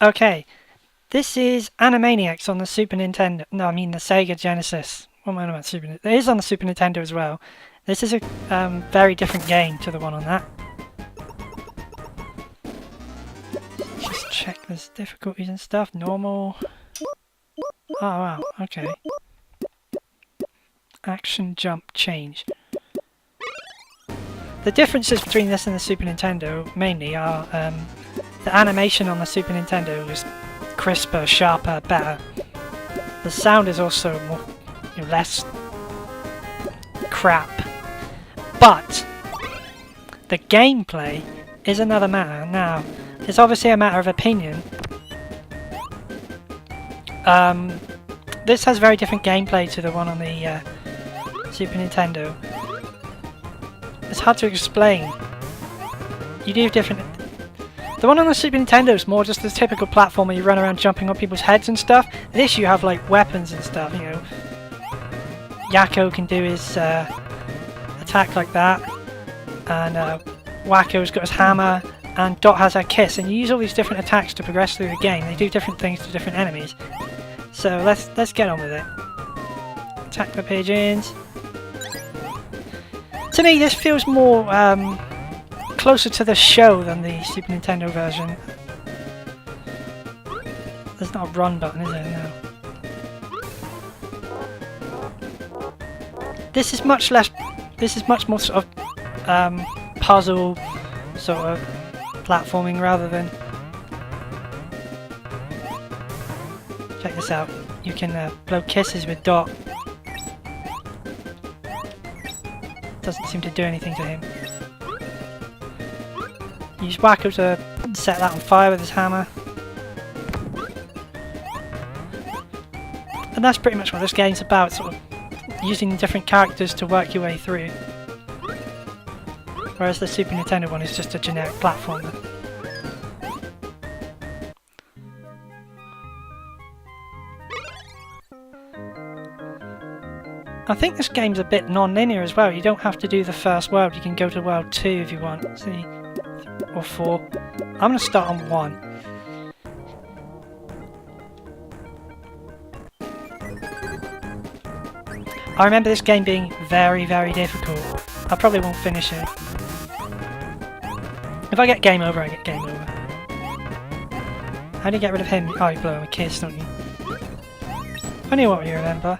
Okay, this is Animaniacs on the Super Nintendo. No, I mean the Sega Genesis. What am I on about Super Nintendo? It is on the Super Nintendo as well. This is a very different game to the one on that. Just check there's difficulties and stuff. Normal. Oh wow, okay. Action, jump, change. The differences between this and the Super Nintendo mainly are the animation on the Super Nintendo was crisper, sharper, better. The sound is also more, less crap. But the gameplay is another matter. Now, it's obviously a matter of opinion. This has very different gameplay to the one on the Super Nintendo. It's hard to explain. You do different. The one on the Super Nintendo is more just the typical platform where you run around jumping on people's heads and stuff. This you have like weapons and stuff. Yakko can do his attack like that, and Wacko's got his hammer, and Dot has her kiss. And you use all these different attacks to progress through the game. They do different things to different enemies. So let's get on with it. Attack the pigeons. To me, this feels more closer to the show than the Super Nintendo version. There's not a run button, is there? No. This is much less. This is much more sort of puzzle, sort of platforming rather than. Check this out. You can blow kisses with Dot. Doesn't seem to do anything to him. Use Wacko to set that on fire with his hammer. And that's pretty much what this game's about, sort of using different characters to work your way through. Whereas the Super Nintendo one is just a generic platformer. I think this game's a bit non-linear as well. You don't have to do the first world, you can go to world 2 if you want. See? Or 4. I'm going to start on 1. I remember this game being very, very difficult. I probably won't finish it. If I get game over, I get game over. How do you get rid of him? Oh, you blow him a kiss, don't you? I knew what you remember.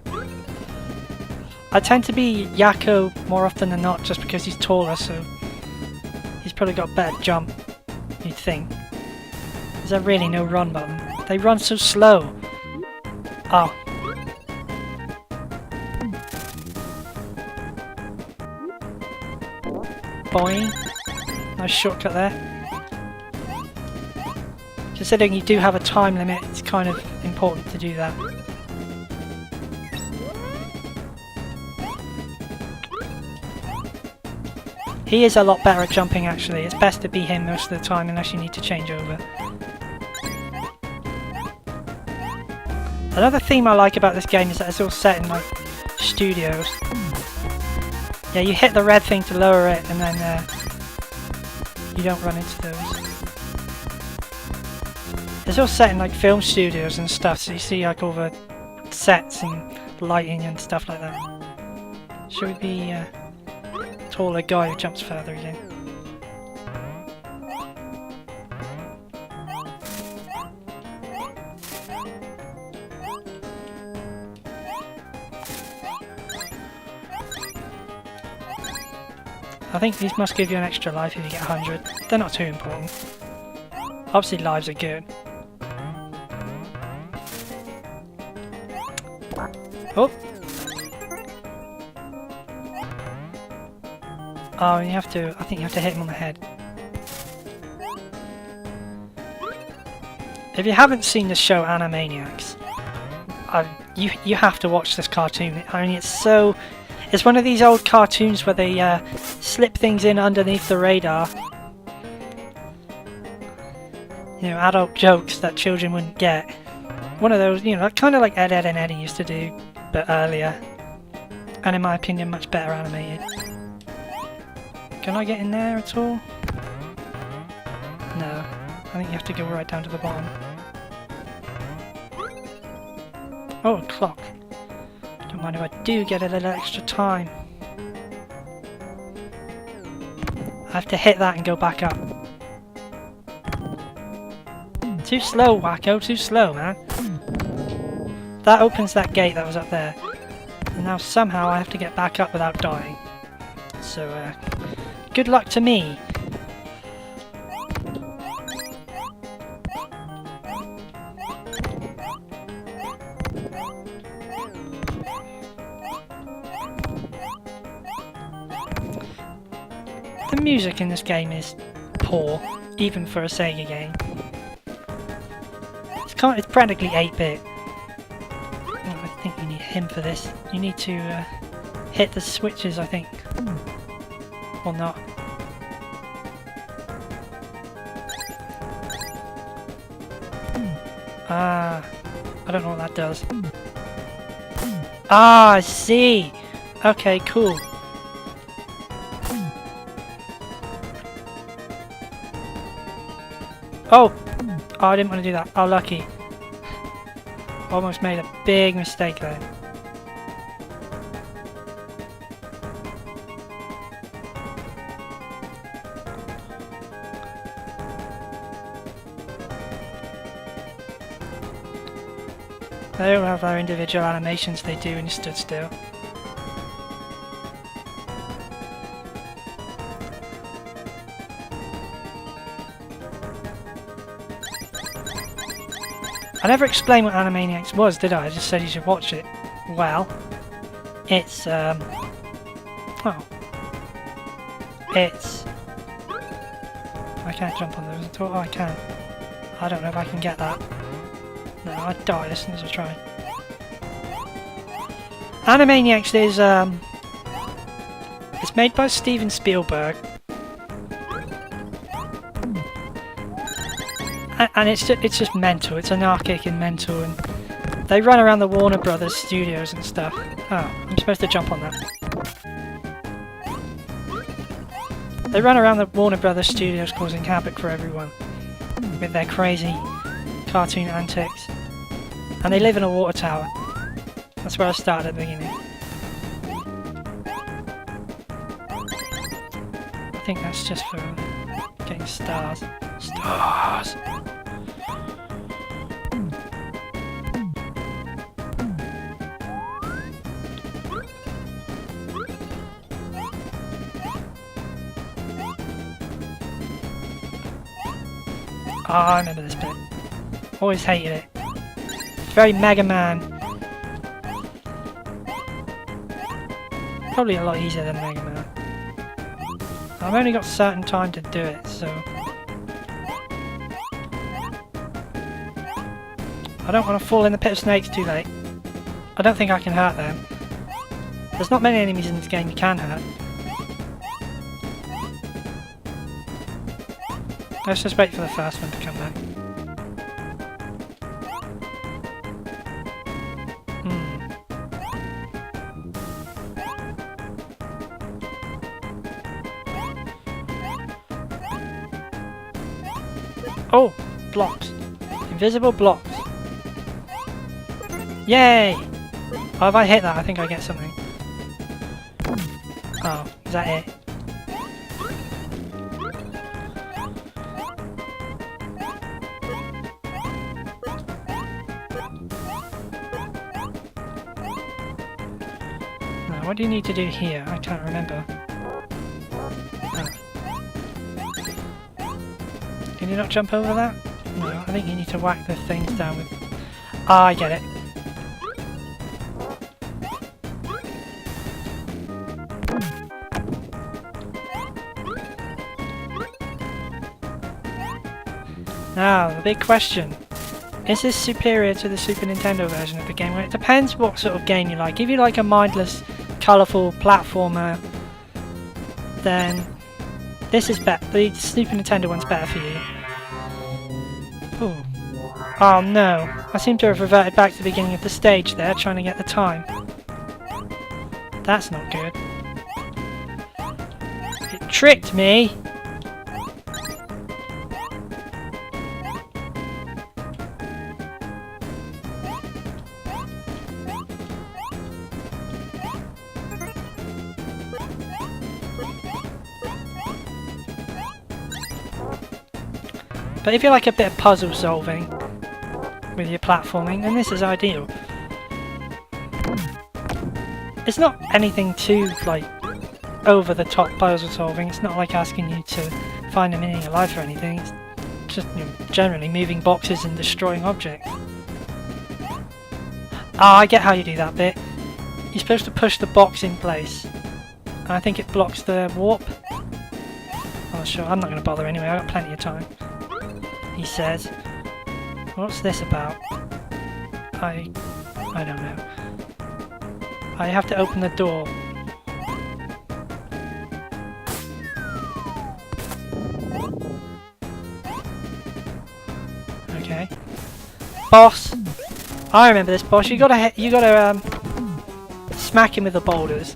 I tend to be Yakko more often than not just because he's taller, so he's probably got a better jump, you'd think. Is there really no run button? They run so slow. Oh. Boing. Nice shortcut there. Considering you do have a time limit, it's kind of important to do that. He is a lot better at jumping actually. It's best to be him most of the time unless you need to change over. Another theme I like about this game is that it's all set in like studios. Yeah, you hit the red thing to lower it and then you don't run into those. It's all set in like film studios and stuff, so you see like all the sets and lighting and stuff like that. Should we be taller guy who jumps further again? I think these must give you an extra life if you get 100. They're not too important. Obviously lives are good. Oh! Oh, you have to, I think you have to hit him on the head. If you haven't seen the show Animaniacs, you have to watch this cartoon. I mean, it's one of these old cartoons where they slip things in underneath the radar. Adult jokes that children wouldn't get. One of those, kind of like Ed, Edd and Eddy used to do, but earlier. And in my opinion, much better animated. Can I get in there at all? No. I think you have to go right down to the bottom. Oh, a clock. Don't mind if I do get a little extra time. I have to hit that and go back up. Too slow, Wacko, too slow, man. That opens that gate that was up there. And now somehow I have to get back up without dying. So, good luck to me. The music in this game is poor, even for a Sega game. It's practically 8-bit. I think you need him for this. You need to hit the switches, I think. Or not. Ah, I don't know what that does. Ah, I see! Okay, cool. Oh! Oh, I didn't want to do that. Oh, lucky. Almost made a big mistake there. They all have their individual animations they do when you stood still. I never explained what Animaniacs was, did I? I just said you should watch it. Well, it's, oh. It's... I can't jump on those at all. Oh, I can. I don't know if I can get that. No, I'd die as soon as I try. Animaniacs is, it's made by Steven Spielberg. And it's just mental. It's anarchic and mental, and they run around the Warner Brothers studios and stuff. Oh, I'm supposed to jump on that. They run around the Warner Brothers studios causing havoc for everyone with their crazy cartoon antics. And they live in a water tower. That's where I started at the beginning. I think that's just for getting stars. Stars! Oh, I remember this bit. Always hated it. It's very Mega Man. Probably a lot easier than Mega Man. I've only got certain time to do it, so... I don't want to fall in the pit of snakes too late. I don't think I can hurt them. There's not many enemies in this game you can hurt. Let's just wait for the first one to come back. Oh! Blocks. Invisible blocks. Yay! Oh, if I hit that, I think I get something. Oh, is that it? Now, what do you need to do here? I can't remember. Oh. Can you not jump over that? No, I think you need to whack the things down with... Ah, I get it. Now, the big question. Is this superior to the Super Nintendo version of the game? Well, it depends what sort of game you like. If you like a mindless, colourful platformer, then this is better. The Super Nintendo one's better for you. Ooh. Oh no, I seem to have reverted back to the beginning of the stage there, trying to get the time. That's not good. It tricked me! But if you like a bit of puzzle solving with your platforming, then this is ideal. It's not anything too, like, over-the-top puzzle solving. It's not like asking you to find the meaning of life or anything. It's just, you know, generally moving boxes and destroying objects. Ah, I get how you do that bit. You're supposed to push the box in place. And I think it blocks the warp. Oh, sure, I'm not going to bother anyway, I've got plenty of time. He says. What's this about? I don't know. I have to open the door. Okay. Boss! I remember this boss. You gotta smack him with the boulders.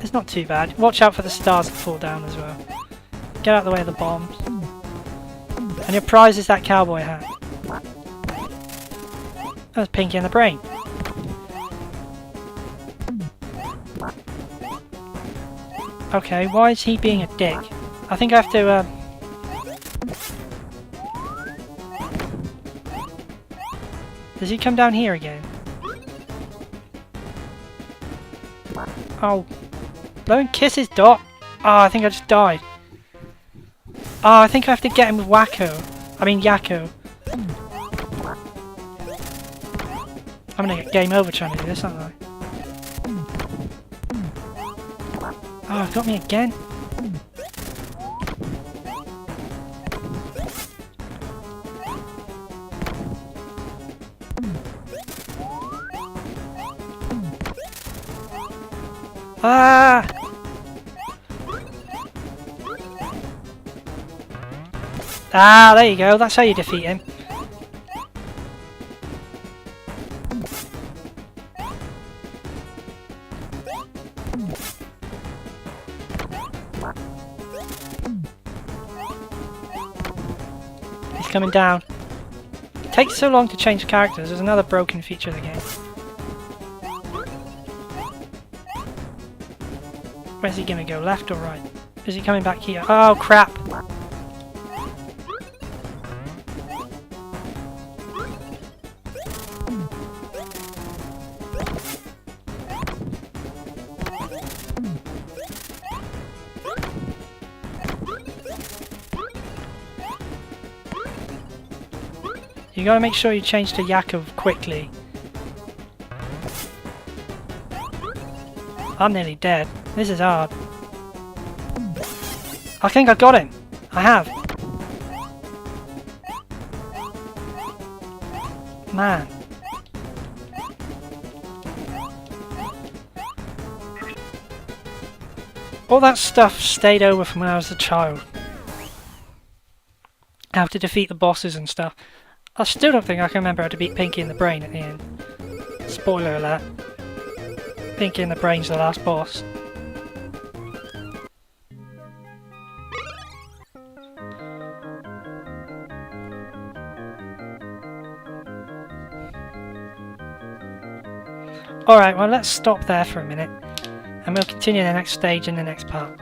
It's not too bad. Watch out for the stars that fall down as well. Get out of the way of the bombs. And your prize is that cowboy hat. That was Pinky in the Brain. Okay, why is he being a dick? I think I have to does he come down here again? Oh. Blow and kiss his dot. Oh, I think I just died. Oh, I think I have to get him with Yakko. I'm gonna get game over trying to do this, aren't I? Oh, it got me again. Ah! Ah, there you go. That's how you defeat him. He's coming down. It takes so long to change characters. There's another broken feature of the game. Where's he gonna go? Left or right? Is he coming back here? Oh crap! You gotta make sure you change to Yakko quickly. I'm nearly dead. This is hard. I think I got him. I have. Man. All that stuff stayed over from when I was a child. I have to defeat the bosses and stuff. I still don't think I can remember how to beat Pinky in the Brain at the end. Spoiler alert. Pinky in the Brain's the last boss. Alright, well let's stop there for a minute and we'll continue the next stage in the next part.